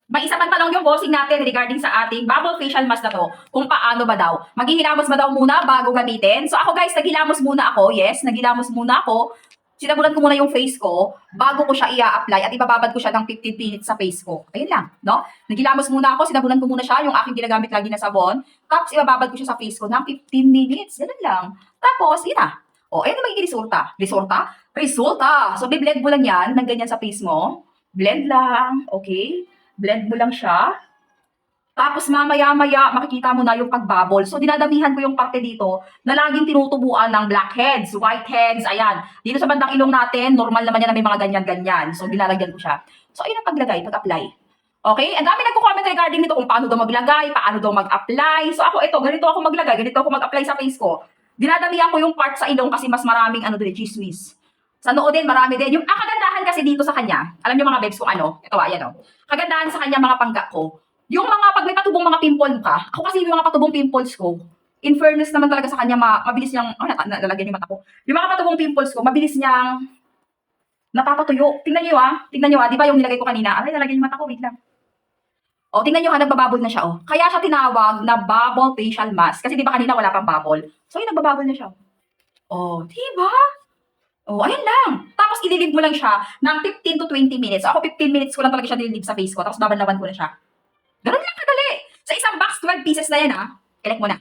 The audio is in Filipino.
May isa pang tanong yung bossing natin regarding sa ating bubble facial mask na to. Kung paano ba daw. Maghihilamos ba daw muna bago gamitin? So ako guys, naghilamos muna ako. Yes, naghilamos muna ako. Sinabunan ko muna yung face ko bago ko siya i-apply at ibababad ko siya ng 15 minutes sa face ko. Ayun lang, no? Naghilamos muna ako, sinabunan ko muna siya, yung aking ginagamit lagi na sabon. Tapos ibababad ko siya sa face ko ng 15 minutes. Ganun lang. Tapos, yun na. O, ayun na magiging resulta. Resulta? Resulta! So, biblend mo lang yan ng ganyan sa face mo. Blend lang, okay? Blend mo lang siya. Tapos mamaya-maya, makikita mo na yung pagbubble. So, dinadamihan ko yung parte dito na laging tinutubuan ng blackheads, whiteheads, ayan. Dito sa bandang ilong natin, normal naman yan na may mga ganyan-ganyan. So, dinalagyan ko siya. So, ayun ang paglagay, pag-apply. Okay? Ang dami nagko-comment regarding nito kung paano daw maglagay, paano daw mag-apply. So, ako ito, ganito ako maglagay, ganito ako mag-apply sa face ko. Dinadamihan ko yung part sa ilong kasi mas maraming doon, chismis. Sa noo din, marami din. Yung kagandahan kasi dito sa kanya, alam niyo mga babes kung ano, ito ayan kagandahan sa kanya mga pangga ko, yung mga pag may patubong mga pimple ka, ako kasi yung mga patubong pimples ko, in fairness naman talaga sa kanya, mabilis niyang, nalalagyan yung mata ko. Yung mga patubong pimples ko, mabilis niyang napapatuyo. Tingnan niyo di ba yung nilagay ko kanina? Ay, nalagyan yung mata ko, wait lang. O, tingnan niyo nagbabubble na siya, Kaya siya tinawag na bubble facial mask. Kasi di ba kanina wala pang bubble? So, yun, nagbabubble na siya. Di ba? Ayun lang. Tapos, ililib mo lang siya ng 15 to 20 minutes. Ako, 15 minutes ko lang talaga siya nililib sa face ko. Tapos, babanlawan ko na siya. Ganun lang kadali. Sa isang box, 12 pieces na yan, Elect mo na.